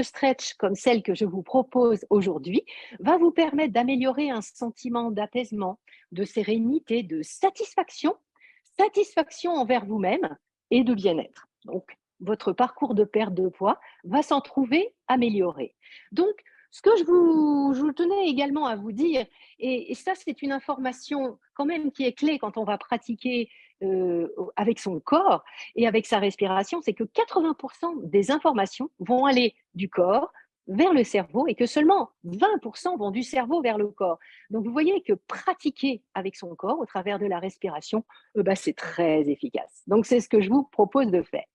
stretch comme celle que je vous propose aujourd'hui va vous permettre d'améliorer un sentiment d'apaisement, de sérénité, de satisfaction, satisfaction envers vous-même et de bien-être. Donc, votre parcours de perte de poids va s'en trouver amélioré. Donc, ce que je tenais également à vous dire, et ça c'est une information quand même qui est clé quand on va pratiquer avec son corps et avec sa respiration, c'est que 80% des informations vont aller du corps vers le cerveau et que seulement 20% vont du cerveau vers le corps. Donc, vous voyez que pratiquer avec son corps au travers de la respiration, c'est très efficace. Donc, c'est ce que je vous propose de faire.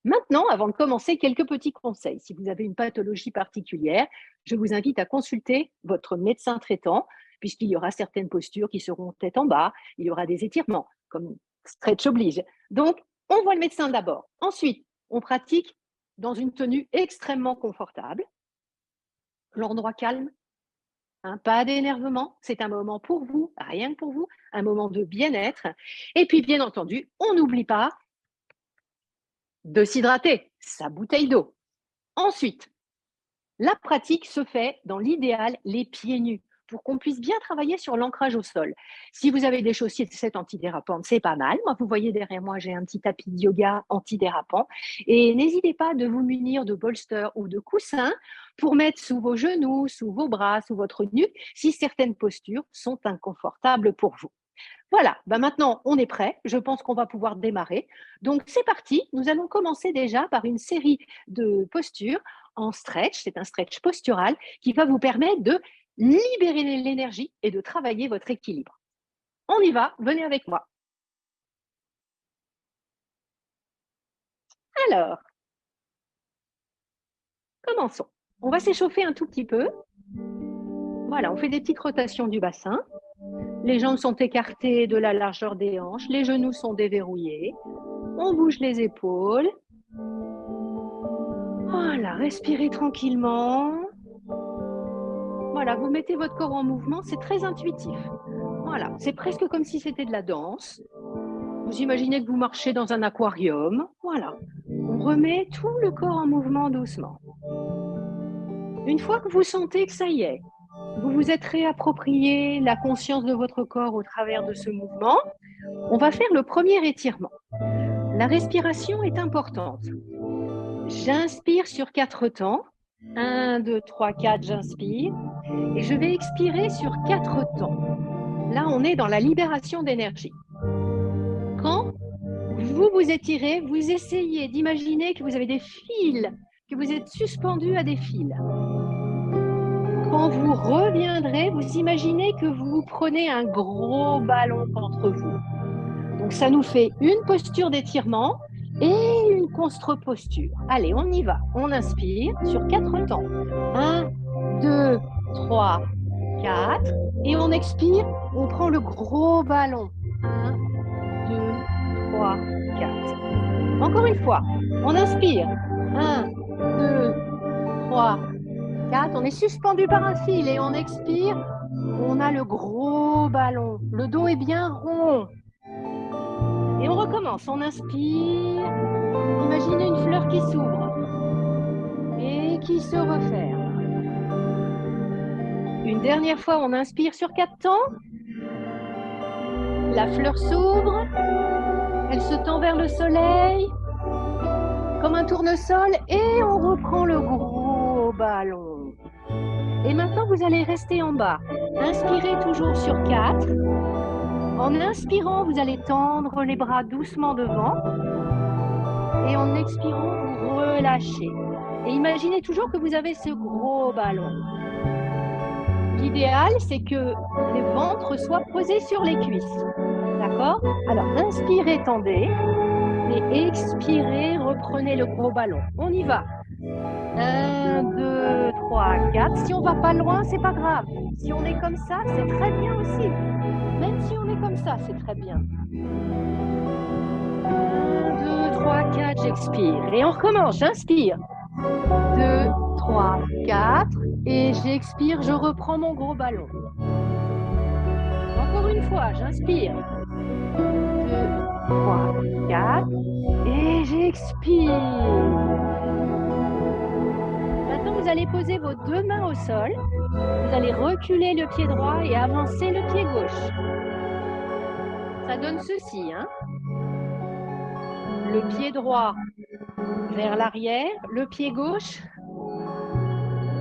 Maintenant, avant de commencer, quelques petits conseils. Si vous avez une pathologie particulière, je vous invite à consulter votre médecin traitant, puisqu'il y aura certaines postures qui seront tête en bas, il y aura des étirements, comme stretch oblige. Donc, on voit le médecin d'abord. Ensuite, on pratique dans une tenue extrêmement confortable, l'endroit calme, pas d'énervement, c'est un moment pour vous, rien que pour vous, un moment de bien-être. Et puis, bien entendu, on n'oublie pas de s'hydrater, sa bouteille d'eau. Ensuite, la pratique se fait dans l'idéal les pieds nus pour qu'on puisse bien travailler sur l'ancrage au sol. Si vous avez des chaussettes antidérapantes, c'est pas mal. Moi, vous voyez derrière moi, j'ai un petit tapis de yoga antidérapant. Et n'hésitez pas de vous munir de bolsters ou de coussins pour mettre sous vos genoux, sous vos bras, sous votre nuque, si certaines postures sont inconfortables pour vous. Voilà, maintenant on est prêt, je pense qu'on va pouvoir démarrer. Donc c'est parti, nous allons commencer déjà par une série de postures en stretch, c'est un stretch postural qui va vous permettre de libérer l'énergie et de travailler votre équilibre. On y va, venez avec moi. Alors, commençons. On va s'échauffer un tout petit peu. Voilà, on fait des petites rotations du bassin. Les jambes sont écartées de la largeur des hanches, les genoux sont déverrouillés. On bouge les épaules. Voilà, respirez tranquillement. Voilà, vous mettez votre corps en mouvement, c'est très intuitif. Voilà, c'est presque comme si c'était de la danse. Vous imaginez que vous marchez dans un aquarium. Voilà, on remet tout le corps en mouvement doucement. Une fois que vous sentez que ça y est, vous vous êtes réapproprié la conscience de votre corps au travers de ce mouvement, on va faire le premier étirement. La respiration est importante. J'inspire sur 4 temps. 1, 2, 3, 4, j'inspire. Et je vais expirer sur 4 temps. Là, on est dans la libération d'énergie. Quand vous vous étirez, vous essayez d'imaginer que vous avez des fils, que vous êtes suspendu à des fils. Quand vous reviendrez, vous imaginez que vous prenez un gros ballon contre vous. Donc, ça nous fait une posture d'étirement et une contre-posture. Allez, on y va. On inspire sur 4 temps. 1, 2, 3, 4. Et on expire, on prend le gros ballon. 1, 2, 3, 4. Encore une fois, on inspire. 1, 2, 3, 4. On est suspendu par un fil et on expire. On a le gros ballon. Le dos est bien rond. Et on recommence, on inspire, imaginez une fleur qui s'ouvre et qui se referme. Une dernière fois, on inspire sur 4 temps, la fleur s'ouvre, elle se tend vers le soleil, comme un tournesol, et on reprend le gros ballon. Et maintenant, vous allez rester en bas. Inspirez toujours sur 4. En inspirant, vous allez tendre les bras doucement devant. Et en expirant, vous relâchez. Et imaginez toujours que vous avez ce gros ballon. L'idéal, c'est que les ventres soient posés sur les cuisses. D'accord? Alors, inspirez, tendez. Et expirez, reprenez le gros ballon. On y va. 1, 2, 3, 4. Si on ne va pas loin, c'est pas grave. Si on est comme ça, c'est très bien aussi. Même si on est comme ça, c'est très bien. 1, 2, 3, 4, j'expire. Et on recommence, j'inspire. 2, 3, 4. Et j'expire, je reprends mon gros ballon. Encore une fois, j'inspire. 2, 3, 4. Et j'expire. Maintenant, vous allez poser vos deux mains au sol. Vous allez reculer le pied droit et avancer le pied gauche. Ça donne ceci, hein. Le pied droit vers l'arrière, le pied gauche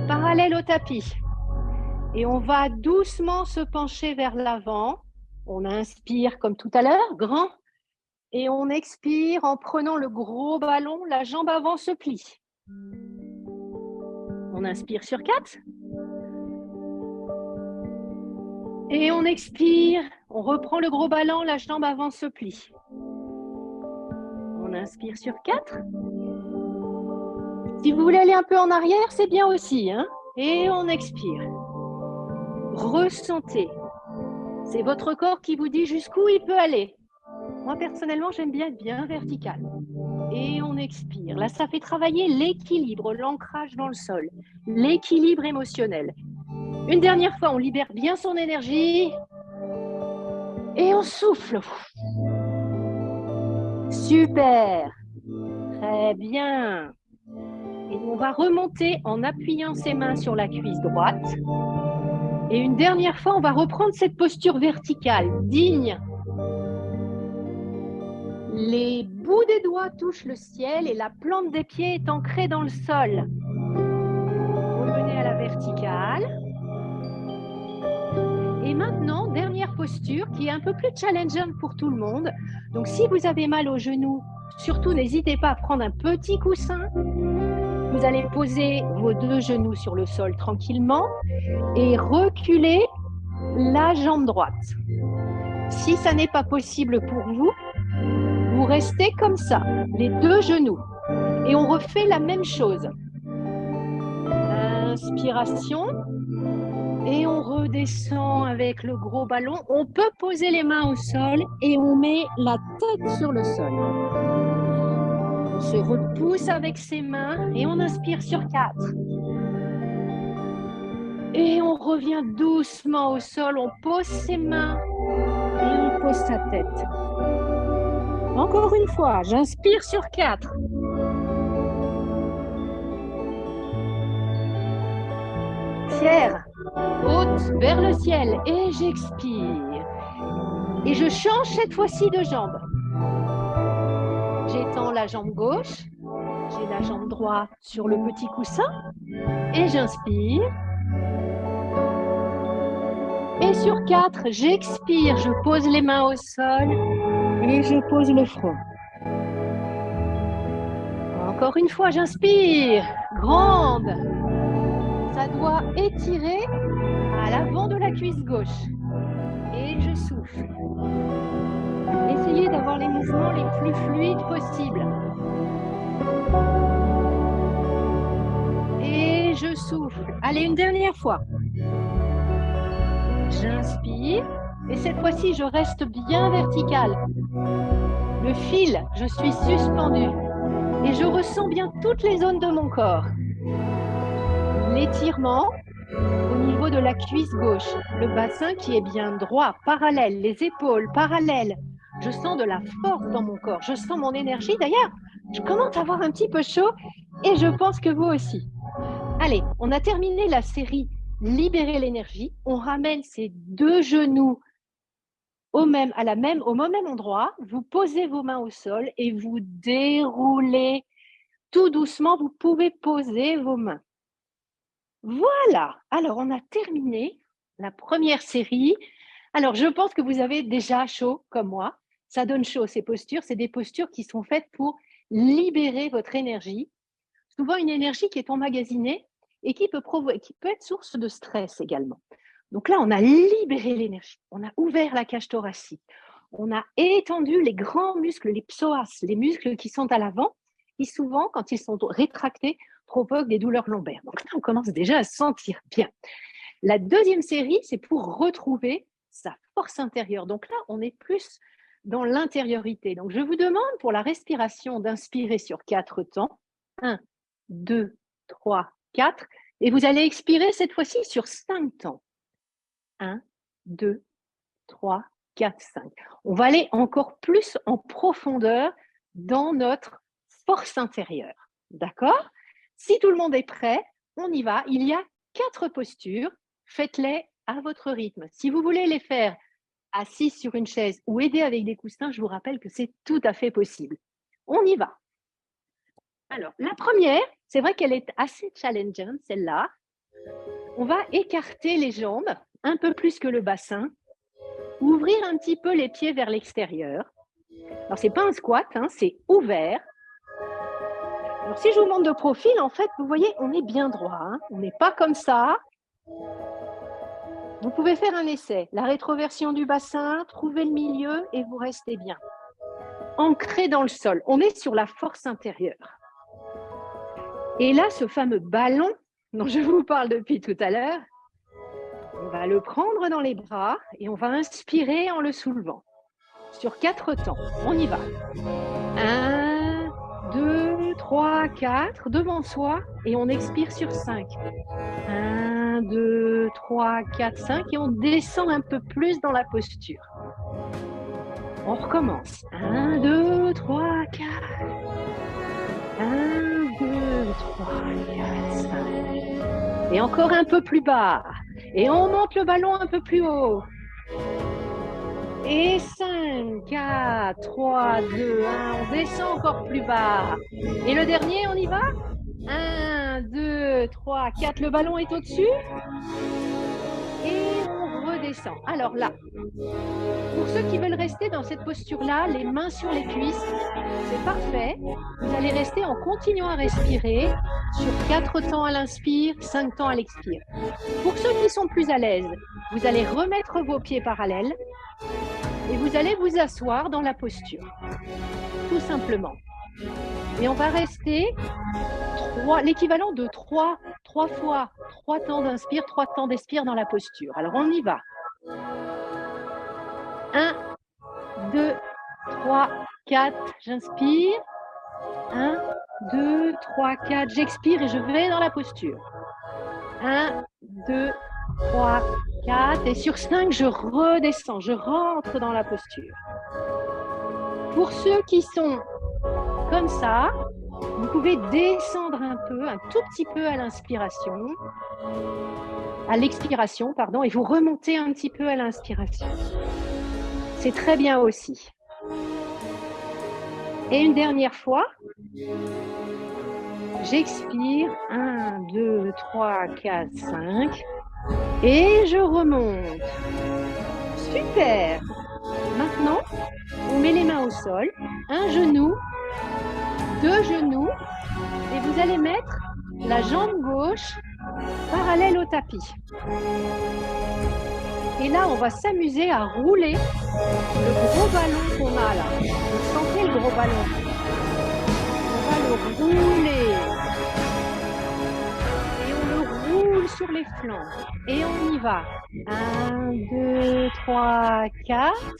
parallèle au tapis. Et on va doucement se pencher vers l'avant. On inspire comme tout à l'heure, grand. Et on expire en prenant le gros ballon, la jambe avant se plie. On inspire sur 4. Et on expire, on reprend le gros ballon, la jambe avant se plie. On inspire sur 4. Si vous voulez aller un peu en arrière, c'est bien aussi, hein. Et on expire. Ressentez. C'est votre corps qui vous dit jusqu'où il peut aller. Moi, personnellement, j'aime bien être bien vertical. Et on expire. Là, ça fait travailler l'équilibre, l'ancrage dans le sol, l'équilibre émotionnel. Une dernière fois, on libère bien son énergie. Et on souffle. Super. Très bien. Et on va remonter en appuyant ses mains sur la cuisse droite. Et une dernière fois, on va reprendre cette posture verticale, digne. Les bouts des doigts touchent le ciel et la plante des pieds est ancrée dans le sol. Revenez à la verticale. Et maintenant, dernière posture qui est un peu plus challengeante pour tout le monde. Donc, si vous avez mal aux genoux, surtout n'hésitez pas à prendre un petit coussin. Vous allez poser vos deux genoux sur le sol tranquillement et reculer la jambe droite. Si ça n'est pas possible pour vous, vous restez comme ça, les deux genoux. Et on refait la même chose. Inspiration. Et on redescend avec le gros ballon. On peut poser les mains au sol et on met la tête sur le sol. On se repousse avec ses mains et on inspire sur 4. Et on revient doucement au sol. On pose ses mains et on pose sa tête. Encore une fois, j'inspire sur 4. Fier, haute vers le ciel et j'expire. Et je change cette fois-ci de jambe. J'étends la jambe gauche, j'ai la jambe droite sur le petit coussin et j'inspire. Et sur 4, j'expire, je pose les mains au sol et je pose le front. Encore une fois, j'inspire, grande. Ça doit étirer à l'avant de la cuisse gauche. Et je souffle. Essayez d'avoir les mouvements les plus fluides possibles. Et je souffle. Allez, une dernière fois. J'inspire. Et cette fois-ci, je reste bien verticale. Le fil, je suis suspendue. Et je ressens bien toutes les zones de mon corps. L'étirement au niveau de la cuisse gauche, le bassin qui est bien droit, parallèle, les épaules parallèles. Je sens de la force dans mon corps, je sens mon énergie. D'ailleurs, je commence à avoir un petit peu chaud et je pense que vous aussi. Allez, on a terminé la série Libérer l'énergie. On ramène ces deux genoux au même endroit. Vous posez vos mains au sol et vous déroulez tout doucement. Vous pouvez poser vos mains. Voilà, alors on a terminé la première série. Alors je pense que vous avez déjà chaud comme moi. Ça donne chaud ces postures. C'est des postures qui sont faites pour libérer votre énergie. Souvent une énergie qui est emmagasinée et qui peut être source de stress également. Donc là, on a libéré l'énergie. On a ouvert la cage thoracique. On a étendu les grands muscles, les psoas, les muscles qui sont à l'avant, qui souvent, quand ils sont rétractés, provoquent des douleurs lombaires. Donc là, on commence déjà à se sentir bien. La deuxième série, c'est pour retrouver sa force intérieure. Donc là, on est plus dans l'intériorité. Donc je vous demande pour la respiration d'inspirer sur 4 temps. 1, 2, 3, 4. Et vous allez expirer cette fois-ci sur 5 temps. 1, 2, 3, 4, 5. On va aller encore plus en profondeur dans notre force intérieure. D'accord ? Si tout le monde est prêt, on y va. Il y a 4 postures. Faites-les à votre rythme. Si vous voulez les faire assis sur une chaise ou aider avec des coussins, je vous rappelle que c'est tout à fait possible. On y va. Alors, la première, c'est vrai qu'elle est assez challengeante, celle-là. On va écarter les jambes un peu plus que le bassin, ouvrir un petit peu les pieds vers l'extérieur. Alors, ce n'est pas un squat, hein, c'est ouvert. Alors, si je vous montre de profil, en fait, vous voyez, on est bien droit. Hein, on n'est pas comme ça. Vous pouvez faire un essai. La rétroversion du bassin, trouvez le milieu et vous restez bien. Ancré dans le sol. On est sur la force intérieure. Et là, ce fameux ballon dont je vous parle depuis tout à l'heure, on va le prendre dans les bras et on va inspirer en le soulevant. Sur 4 temps. On y va. 1, 2, 3, 4, devant soi et on expire sur 5. 1, 2, 3, 4, 5 et on descend un peu plus dans la posture. On recommence. 1, 2, 3, 4. 1, 2, 3, 4, 5. Et encore un peu plus bas. Et on monte le ballon un peu plus haut. Et 5, 4, 3, 2, 1. On descend encore plus bas. Et le dernier, on y va? 1, 2, 3, 4. Le ballon est au-dessus. Et on redescend. Alors là, pour ceux qui veulent rester dans cette posture-là, les mains sur les cuisses, c'est parfait. Vous allez rester en continuant à respirer sur 4 temps à l'inspire, 5 temps à l'expire. Pour ceux qui sont plus à l'aise, vous allez remettre vos pieds parallèles et vous allez vous asseoir dans la posture, tout simplement. Et on va rester l'équivalent de 3 fois 3 temps d'inspire, 3 temps d'expire dans la posture. Alors on y va. 1, 2, 3, 4, j'inspire. 1, 2, 3, 4, j'expire et je vais dans la posture. 1, 2, 3, 4 et sur 5, je redescends, je rentre dans la posture. Pour ceux qui sont comme ça, vous pouvez descendre un tout petit peu à l'inspiration, à l'expiration, pardon, et vous remontez un petit peu à l'inspiration. C'est très bien aussi. Et une dernière fois, j'expire, 1, 2, 3, 4, 5, et je remonte. Super! Maintenant, on met les mains au sol, un genou, 2 genoux, et vous allez mettre la jambe gauche parallèle au tapis. Et là, on va s'amuser à rouler le gros ballon qu'on a là. Vous sentez le gros ballon? On va le rouler. Et on le roule sur les flancs. Et on y va. 1, 2, 3, 4.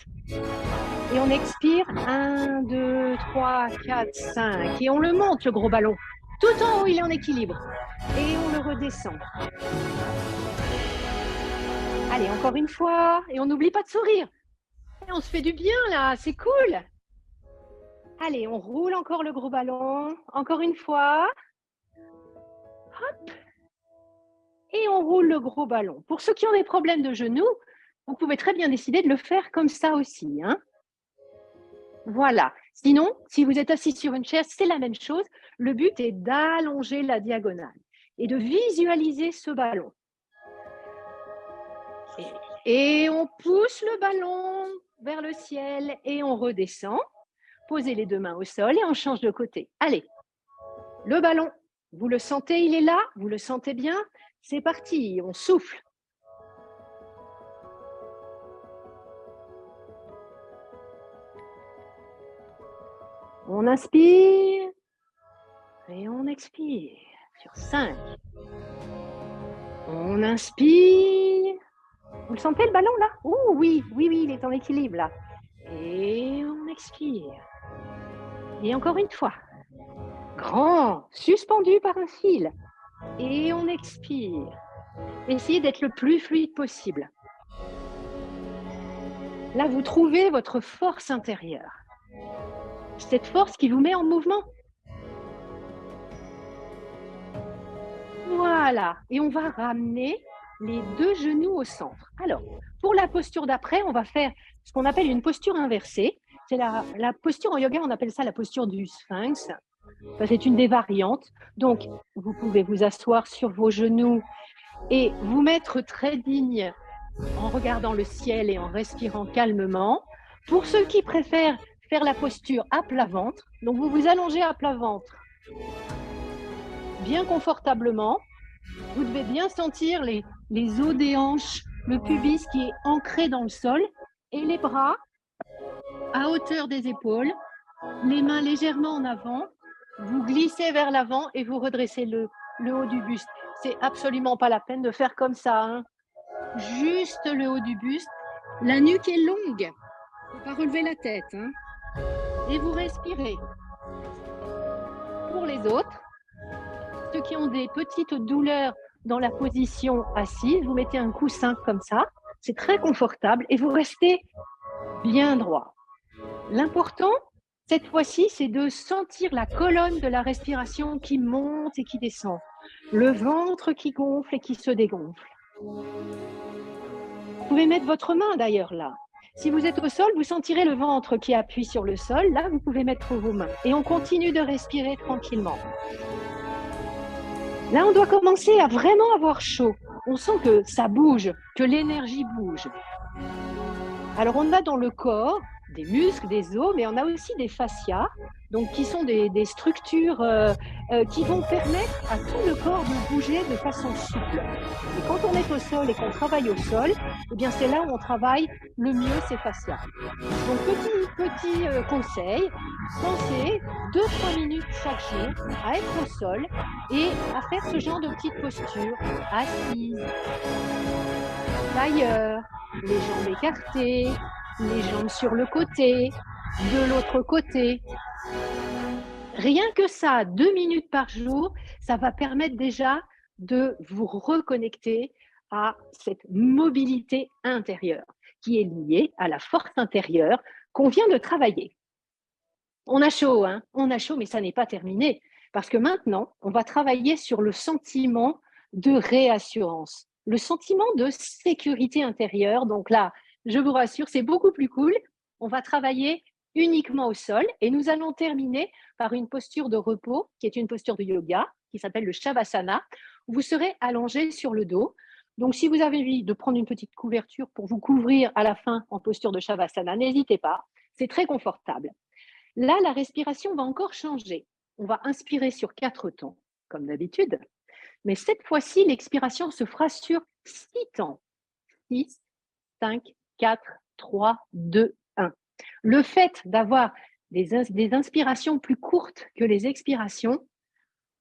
Et on expire. 1, 2, 3, 4, 5. Et on le monte, le gros ballon. Tout en haut, il est en équilibre. Et on le redescend. Allez, encore une fois. Et on n'oublie pas de sourire. Et on se fait du bien, là. C'est cool. Allez, on roule encore le gros ballon. Encore une fois. Hop. Et on roule le gros ballon. Pour ceux qui ont des problèmes de genoux, vous pouvez très bien décider de le faire comme ça aussi. Hein. Voilà. Sinon, si vous êtes assis sur une chaise, c'est la même chose. Le but est d'allonger la diagonale et de visualiser ce ballon. Et on pousse le ballon vers le ciel et on redescend. Posez les 2 mains au sol et on change de côté. Allez, le ballon, vous le sentez, il est là? Vous le sentez bien? C'est parti, on souffle. On inspire et on expire sur 5. On inspire. Vous le sentez le ballon là? Oh oui, il est en équilibre là. Et on expire. Et encore une fois. Grand, suspendu par un fil. Et on expire. Essayez d'être le plus fluide possible. Là, vous trouvez votre force intérieure. Cette force qui vous met en mouvement. Voilà. Voilà. Et on va ramener les 2 genoux au centre. Alors, pour la posture d'après, on va faire ce qu'on appelle une posture inversée. C'est la posture en yoga, on appelle ça la posture du sphinx. Ça, c'est une des variantes. Donc, vous pouvez vous asseoir sur vos genoux et vous mettre très digne en regardant le ciel et en respirant calmement. Pour ceux qui préfèrent faire la posture à plat ventre, donc vous vous allongez à plat ventre, bien confortablement. Vous devez bien sentir les os des hanches, le pubis qui est ancré dans le sol et les bras à hauteur des épaules, les mains légèrement en avant. Vous glissez vers l'avant et vous redressez le haut du buste. C'est absolument pas la peine de faire comme ça, hein. Juste le haut du buste. La nuque est longue. Il ne faut pas relever la tête, hein. Et vous respirez. Pour les autres, ceux qui ont des petites douleurs dans la position assise, vous mettez un coussin comme ça. C'est très confortable et vous restez bien droit. L'important, cette fois-ci, c'est de sentir la colonne de la respiration qui monte et qui descend. Le ventre qui gonfle et qui se dégonfle. Vous pouvez mettre votre main d'ailleurs là. Si vous êtes au sol, vous sentirez le ventre qui appuie sur le sol. Là, vous pouvez mettre vos mains. Et on continue de respirer tranquillement. Là, on doit commencer à vraiment avoir chaud. On sent que ça bouge, que l'énergie bouge. Alors, on a dans le corps des muscles, des os, mais on a aussi des fascias, donc qui sont des structures qui vont permettre à tout le corps de bouger de façon souple. Et quand on est au sol et qu'on travaille au sol, eh bien c'est là où on travaille le mieux ces fascias. Donc petit conseil, pensez 2-3 minutes chaque jour à être au sol et à faire ce genre de petites postures, assises, tailleur, les jambes écartées, les jambes sur le côté, de l'autre côté. Rien que ça, 2 minutes par jour, ça va permettre déjà de vous reconnecter à cette mobilité intérieure qui est liée à la force intérieure qu'on vient de travailler. On a chaud, hein? On a chaud, mais ça n'est pas terminé parce que maintenant, on va travailler sur le sentiment de réassurance, le sentiment de sécurité intérieure. Donc là, je vous rassure, c'est beaucoup plus cool. On va travailler uniquement au sol et nous allons terminer par une posture de repos qui est une posture de yoga qui s'appelle le Shavasana. Vous serez allongé sur le dos. Donc, si vous avez envie de prendre une petite couverture pour vous couvrir à la fin en posture de Shavasana, n'hésitez pas. C'est très confortable. Là, la respiration va encore changer. On va inspirer sur 4 temps, comme d'habitude. Mais cette fois-ci, l'expiration se fera sur 6 temps. 6, 5, 4, 3, 2, 1. Le fait d'avoir des inspirations plus courtes que les expirations,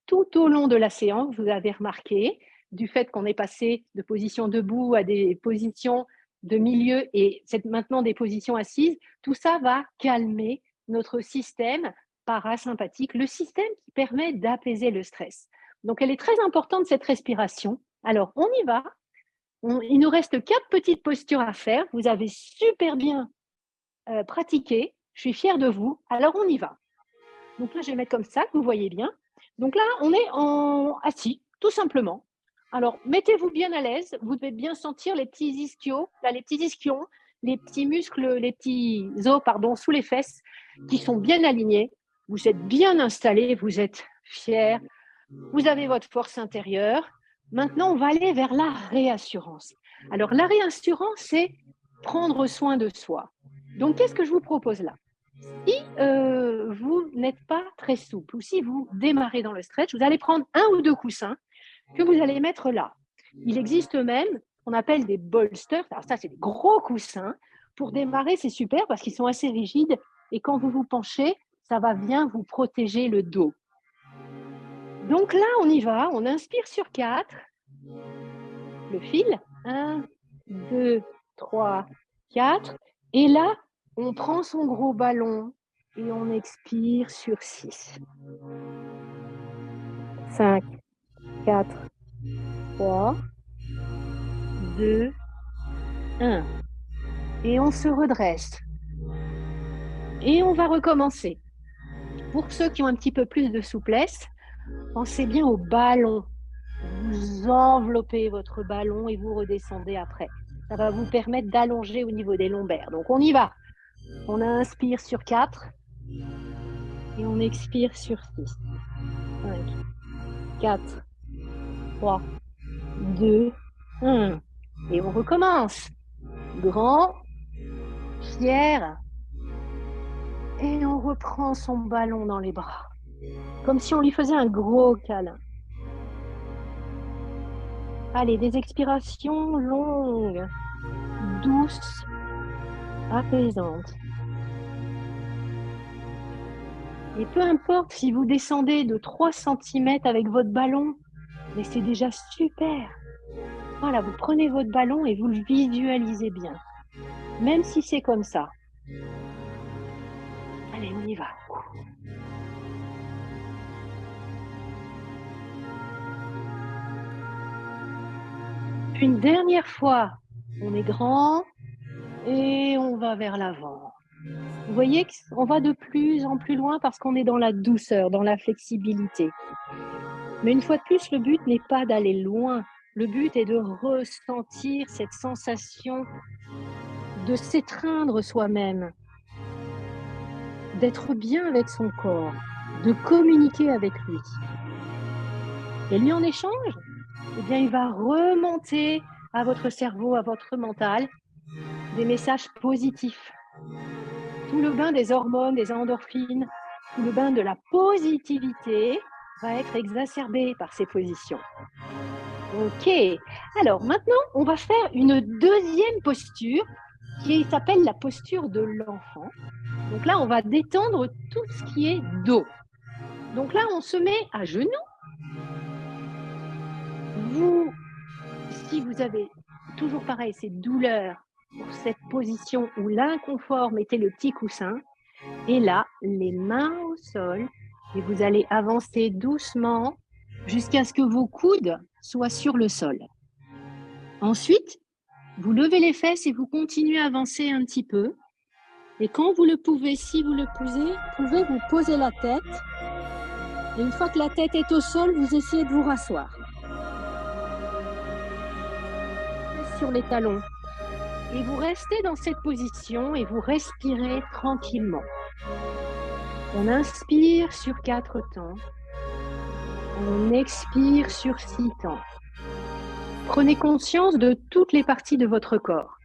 tout au long de la séance, vous avez remarqué, du fait qu'on est passé de position debout à des positions de milieu et c'est maintenant des positions assises, tout ça va calmer notre système parasympathique, le système qui permet d'apaiser le stress. Donc, elle est très importante, cette respiration. Alors, on y va. Il nous reste 4 petites postures à faire. Vous avez super bien pratiqué. Je suis fière de vous. Alors, on y va. Donc là, je vais mettre comme ça, que vous voyez bien. Donc là, on est assis, tout simplement. Alors, mettez-vous bien à l'aise. Vous devez bien sentir les petits ischios, là, les petits ischions, les petits muscles, les petits os, sous les fesses, qui sont bien alignés. Vous êtes bien installés, vous êtes fiers. Vous avez votre force intérieure. Maintenant, on va aller vers la réassurance. Alors, la réassurance, c'est prendre soin de soi. Donc, qu'est-ce que je vous propose là? Si vous n'êtes pas très souple ou si vous démarrez dans le stretch, vous allez prendre 1 ou 2 coussins que vous allez mettre là. Il existe même, on appelle des bolsters. Alors ça, c'est des gros coussins. Pour démarrer, c'est super parce qu'ils sont assez rigides et quand vous vous penchez, ça va bien vous protéger le dos. Donc là, on y va. On inspire sur 4. Le fil. 1, 2, 3, 4. Et là, on prend son gros ballon et on expire sur 6. 5, 4, 3, 2, 1. Et on se redresse. Et on va recommencer. Pour ceux qui ont un petit peu plus de souplesse, pensez bien au ballon. vous enveloppez votre ballon et vous redescendez après. Ça va vous permettre d'allonger au niveau des lombaires. Donc, on y va. On inspire sur 4 et on expire sur 6. 5, 4, 3, 2, 1. Et on recommence. Grand, fier. Et on reprend son ballon dans les bras. Comme si on lui faisait un gros câlin. Allez, des expirations longues, douces, apaisantes. Et peu importe si vous descendez de 3 cm avec votre ballon, mais c'est déjà super. Voilà, vous prenez votre ballon et vous le visualisez bien. Même si c'est comme ça. Allez, on y va. Une dernière fois, on est grand et on va vers l'avant. Vous voyez qu'on va de plus en plus loin parce qu'on est dans la douceur, dans la flexibilité. Mais une fois de plus, le but n'est pas d'aller loin. Le but est de ressentir cette sensation de s'étreindre soi-même, d'être bien avec son corps, de communiquer avec lui. Et lui, en échange, eh bien, il va remonter à votre cerveau, à votre mental, des messages positifs. Tout le bain des hormones, des endorphines, tout le bain de la positivité va être exacerbé par ces positions. Ok, alors maintenant, on va faire une deuxième posture qui s'appelle la posture de l'enfant. Donc là, on va détendre tout ce qui est dos. Donc là, on se met à genoux. Si vous avez toujours pareil, ces douleurs pour cette position ou l'inconfort, mettez le petit coussin. Et là, les mains au sol. Et vous allez avancer doucement jusqu'à ce que vos coudes soient sur le sol. Ensuite, vous levez les fesses et vous continuez à avancer un petit peu. Et quand vous le pouvez, si vous le pouvez vous poser la tête. Et une fois que la tête est au sol, vous essayez de vous rasseoir. Sur les talons. Et vous restez dans cette position et vous respirez tranquillement. On inspire sur 4 temps. On expire sur 6 temps. Prenez conscience de toutes les parties de votre corps.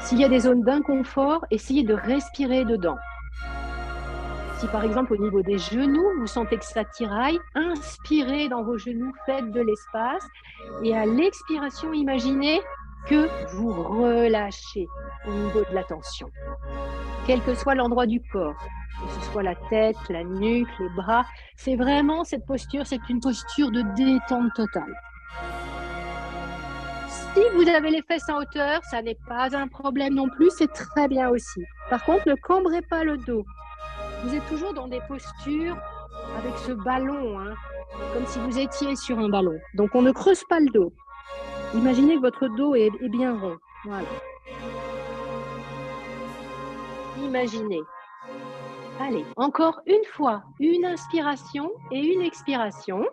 S'il y a des zones d'inconfort, essayez de respirer dedans. Si par exemple au niveau des genoux, vous sentez que ça tiraille, inspirez dans vos genoux, faites de l'espace. Et à l'expiration, imaginez que vous relâchez au niveau de la tension. Quel que soit l'endroit du corps, que ce soit la tête, la nuque, les bras, c'est vraiment cette posture, c'est une posture de détente totale. Si vous avez les fesses en hauteur, ça n'est pas un problème non plus, c'est très bien aussi. Par contre, ne cambrez pas le dos. Vous êtes toujours dans des postures avec ce ballon, comme si vous étiez sur un ballon. Donc, on ne creuse pas le dos. Imaginez que votre dos est bien rond. Voilà. Imaginez. Allez, encore une fois, une inspiration et une expiration.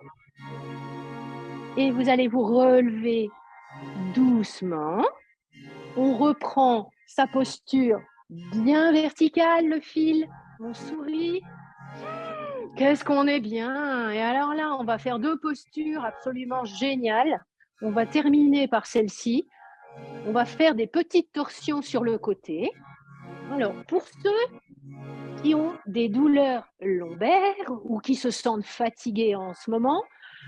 Et vous allez vous relever doucement. On reprend sa posture bien verticale, le fil. On sourit. Qu'est-ce qu'on est bien. Et alors là, on va faire 2 postures absolument géniales. On va terminer par celle-ci. On va faire des petites torsions sur le côté. Alors, pour ceux qui ont des douleurs lombaires ou qui se sentent fatigués en ce moment,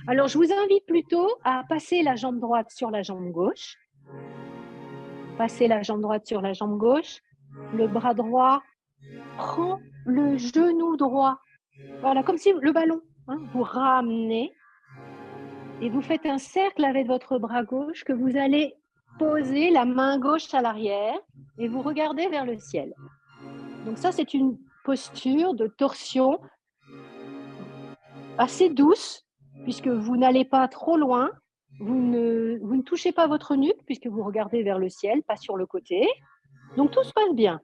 alors je vous invite plutôt à passer la jambe droite sur la jambe gauche. Passez la jambe droite sur la jambe gauche. Le bras droit prend le genou droit. Voilà, comme si le ballon, vous ramenez et vous faites un cercle avec votre bras gauche que vous allez poser la main gauche à l'arrière et vous regardez vers le ciel. Donc ça, c'est une posture de torsion assez douce puisque vous n'allez pas trop loin. Vous ne touchez pas votre nuque puisque vous regardez vers le ciel, pas sur le côté. Donc tout se passe bien.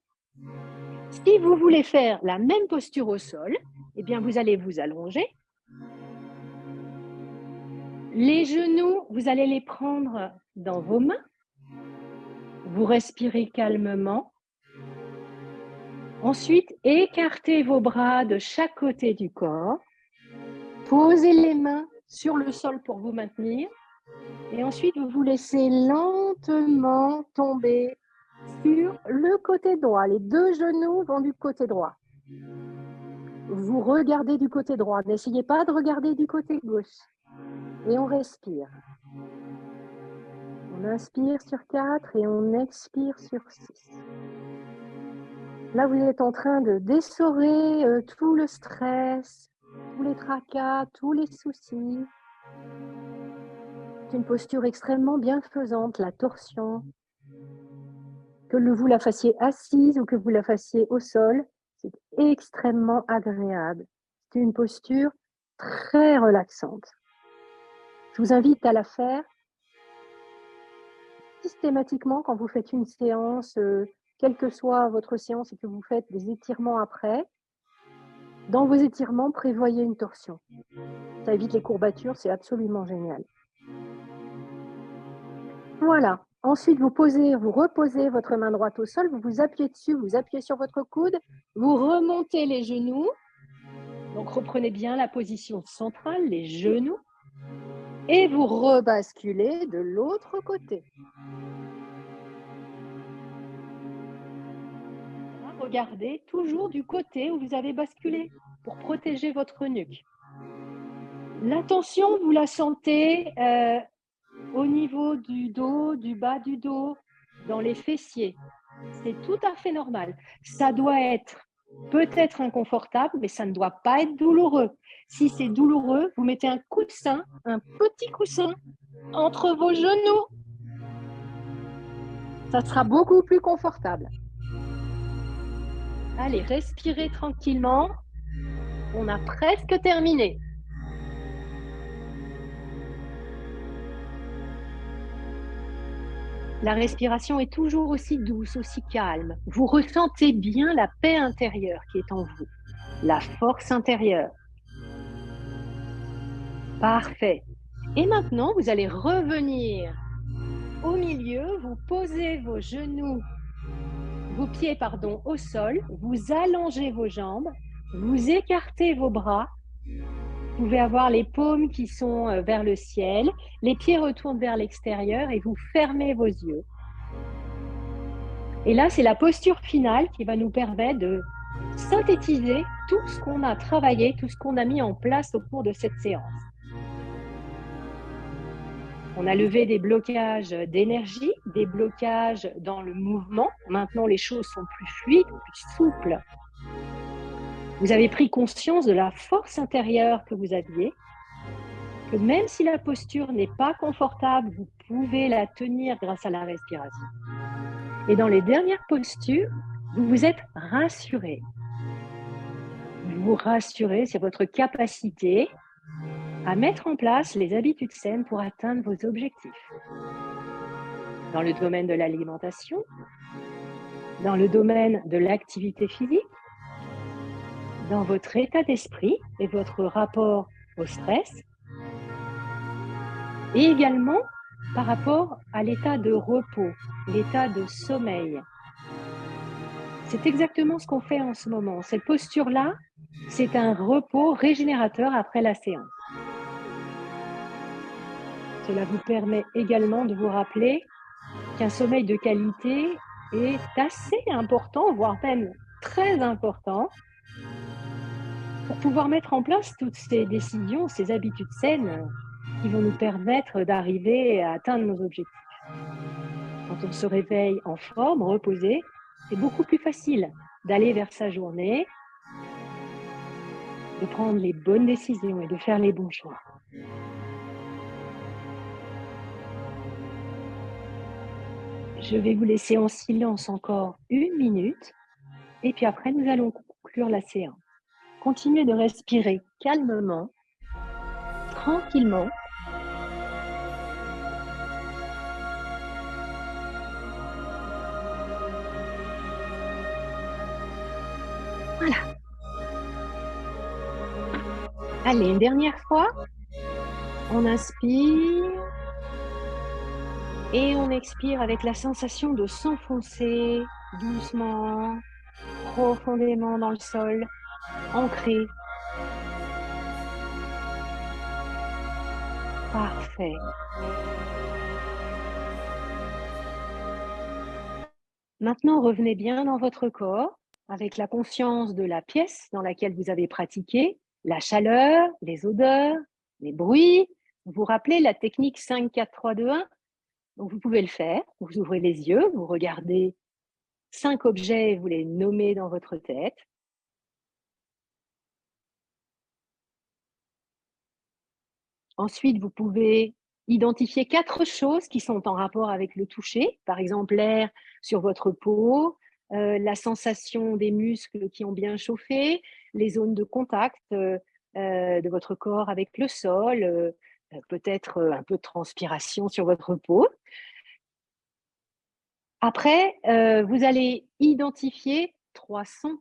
Si vous voulez faire la même posture au sol, eh bien vous allez vous allonger. Les genoux, vous allez les prendre dans vos mains. Vous respirez calmement. Ensuite, écartez vos bras de chaque côté du corps. Posez les mains sur le sol pour vous maintenir. Et ensuite, vous vous laissez lentement tomber sur le côté droit. Les deux genoux vont du côté droit. Vous regardez du côté droit. N'essayez pas de regarder du côté gauche. Et on respire. On inspire sur 4 et on expire sur 6. Là, vous êtes en train de dessorer tout le stress, tous les tracas, tous les soucis. C'est une posture extrêmement bienfaisante, la torsion. Que vous la fassiez assise ou que vous la fassiez au sol, c'est extrêmement agréable. C'est une posture très relaxante. Je vous invite à la faire systématiquement quand vous faites une séance, quelle que soit votre séance et que vous faites des étirements après. Dans vos étirements, prévoyez une torsion. Ça évite les courbatures, c'est absolument génial. Voilà. Ensuite, vous reposez votre main droite au sol, vous vous appuyez dessus, vous appuyez sur votre coude, vous remontez les genoux. Donc, reprenez bien la position centrale, les genoux. Et vous rebasculez de l'autre côté. Regardez toujours du côté où vous avez basculé pour protéger votre nuque. La tension, vous la sentez au niveau du dos, du bas du dos, dans les fessiers. C'est tout à fait normal. Ça doit être peut-être inconfortable, mais ça ne doit pas être douloureux. Si c'est douloureux, vous mettez un coussin, un petit coussin, entre vos genoux. Ça sera beaucoup plus confortable. Allez, respirez tranquillement. On a presque terminé. La respiration est toujours aussi douce, aussi calme. Vous ressentez bien la paix intérieure qui est en vous, la force intérieure. Parfait. Et maintenant, vous allez revenir au milieu, vous posez vos pieds au sol, vous allongez vos jambes, vous écartez vos bras. Vous pouvez avoir les paumes qui sont vers le ciel, les pieds retournent vers l'extérieur et vous fermez vos yeux. Et là, c'est la posture finale qui va nous permettre de synthétiser tout ce qu'on a travaillé, tout ce qu'on a mis en place au cours de cette séance. On a levé des blocages d'énergie, des blocages dans le mouvement. Maintenant, les choses sont plus fluides, plus souples. Vous avez pris conscience de la force intérieure que vous aviez, que même si la posture n'est pas confortable, vous pouvez la tenir grâce à la respiration. Et dans les dernières postures, vous vous êtes rassuré. Vous vous rassurez sur votre capacité à mettre en place les habitudes saines pour atteindre vos objectifs. Dans le domaine de l'alimentation, dans le domaine de l'activité physique, dans votre état d'esprit et votre rapport au stress, et également par rapport à l'état de repos, l'état de sommeil. C'est exactement ce qu'on fait en ce moment. Cette posture-là, c'est un repos régénérateur après la séance. Cela vous permet également de vous rappeler qu'un sommeil de qualité est assez important, voire même très important, pour pouvoir mettre en place toutes ces décisions, ces habitudes saines qui vont nous permettre d'arriver à atteindre nos objectifs. Quand on se réveille en forme, reposé, c'est beaucoup plus facile d'aller vers sa journée, de prendre les bonnes décisions et de faire les bons choix. Je vais vous laisser en silence encore 1 minute et puis après nous allons conclure la séance. Continuez de respirer calmement, tranquillement. Voilà. Allez, une dernière fois. On inspire et on expire avec la sensation de s'enfoncer doucement, profondément dans le sol, ancré. Parfait. Maintenant, revenez bien dans votre corps avec la conscience de la pièce dans laquelle vous avez pratiqué, la chaleur, les odeurs, les bruits. Vous vous rappelez la technique 5, 4, 3, 2, 1? Donc, vous pouvez le faire. Vous ouvrez les yeux, vous regardez 5 objets et vous les nommez dans votre tête. Ensuite, vous pouvez identifier 4 choses qui sont en rapport avec le toucher. Par exemple, l'air sur votre peau, la sensation des muscles qui ont bien chauffé, les zones de contact, de votre corps avec le sol, peut-être, un peu de transpiration sur votre peau. Après, vous allez identifier 3 sons,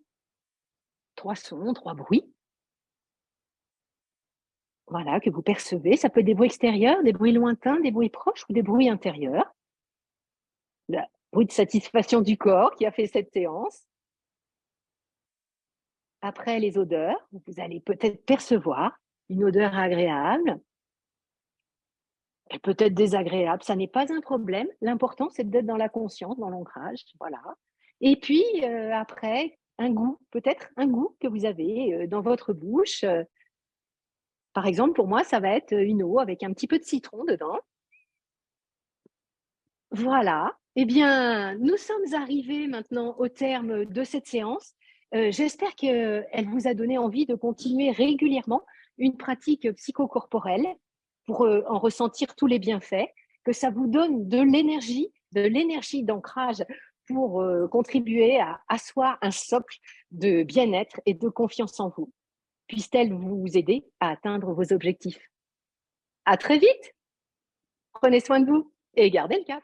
3 bruits, voilà, que vous percevez. Ça peut être des bruits extérieurs, des bruits lointains, des bruits proches ou des bruits intérieurs. Le bruit de satisfaction du corps qui a fait cette séance. Après, les odeurs, vous allez peut-être percevoir une odeur agréable, elle peut être désagréable, ça n'est pas un problème. L'important, c'est d'être dans la conscience, dans l'ancrage, voilà. Et puis, après, un goût, peut-être un goût que vous avez, dans votre bouche. Par exemple, pour moi, ça va être une eau avec un petit peu de citron dedans. Voilà. Eh bien, nous sommes arrivés maintenant au terme de cette séance. J'espère qu'elle vous a donné envie de continuer régulièrement une pratique psychocorporelle pour, en ressentir tous les bienfaits, que ça vous donne de l'énergie d'ancrage pour, contribuer à asseoir un socle de bien-être et de confiance en vous. Puisse-t-elle vous aider à atteindre vos objectifs. À très vite, prenez soin de vous et gardez le cap.